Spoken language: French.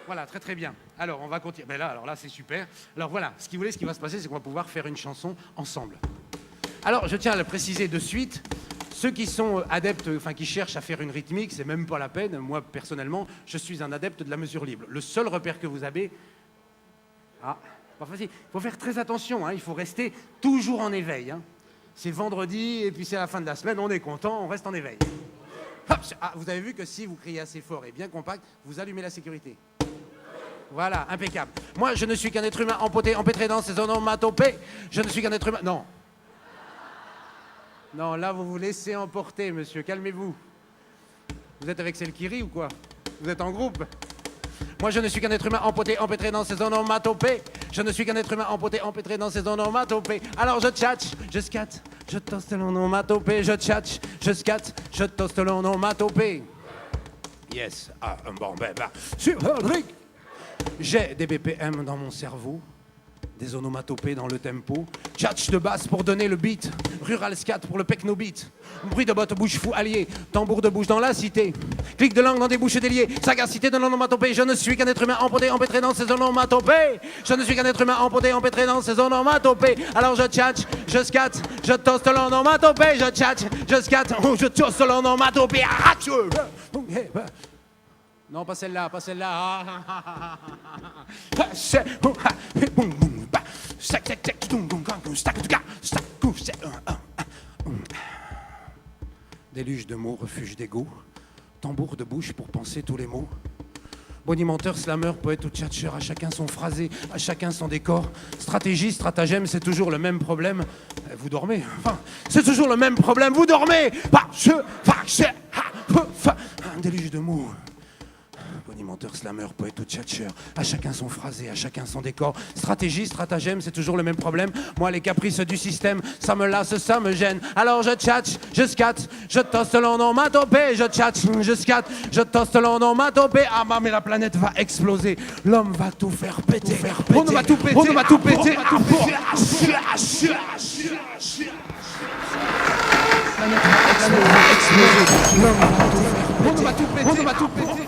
Voilà, très très bien. Alors, on va continuer. Ben là, alors là, c'est super. Alors voilà, ce qui va se passer, c'est qu'on va pouvoir faire une chanson ensemble. Alors, je tiens à le préciser de suite. Ceux qui sont adeptes, enfin qui cherchent à faire une rythmique, c'est même pas la peine. Moi, personnellement, je suis un adepte de la mesure libre. Le seul repère que vous avez... Ah, pas facile. Il faut faire très attention, hein. Il faut rester toujours en éveil. Hein. C'est vendredi, et puis c'est la fin de la semaine, on est content, on reste en éveil. Hop, ah, vous avez vu que si vous criez assez fort et bien compact, vous allumez la sécurité. Voilà, impeccable. Moi, je ne suis qu'un être humain empoté, empêtré dans ses onomatopées. Je ne suis qu'un être humain... Non. Non, là, vous vous laissez emporter, monsieur. Calmez-vous. Vous êtes avec celle qui rit ou quoi? Vous êtes en groupe? Moi, je ne suis qu'un être humain empoté, empêtré dans ses onomatopées. Je ne suis qu'un être humain empoté, empêtré dans ses onomatopées. Alors je tchatche, je scatte, je toste l'onomatopée. Je tchatche, je scatte, je toste l'onomatopée. Yes. Ah, bon, ben, sur le ring. J'ai des BPM dans mon cerveau, des onomatopées dans le tempo, tchatch de basse pour donner le beat, rural scat pour le pecno beat, bruit de botte bouche fou allié, tambour de bouche dans la cité, clic de langue dans des bouches déliées, sagacité de l'onomatopée. Je ne suis qu'un être humain empoté, empêtré dans ses onomatopées. Je ne suis qu'un être humain empoté, empêtré dans ses onomatopées. Alors je tchatch, je scatte, je toste l'onomatopée. Je tchatch, je scatte, je toste l'onomatopée. Non, pas celle-là, pas celle-là. Déluge de mots, refuge d'ego, tambour de bouche pour penser tous les mots. Bonimenteur, slammer, poète ou tchatcheur, à chacun son phrasé, à chacun son décor. Stratégie, stratagème, c'est toujours le même problème. Vous dormez, enfin, c'est toujours le même problème, vous dormez. Un déluge de mots. Bonimenteur, slammer, poète ou tchatcheur, à chacun son phrasé, à chacun son décor. Stratégie, stratagème, c'est toujours le même problème. Moi, les caprices du système, ça me lasse, ça me gêne. Alors je tchatche, je scatte, je toste l'onomatopée. Je tchatche, je scatte, je toste l'onomatopée. Ah, mais la planète va exploser. L'homme va tout faire péter. On va tout péter. On va tout péter. La planète va exploser. L'homme va tout faire péter. On va tout péter.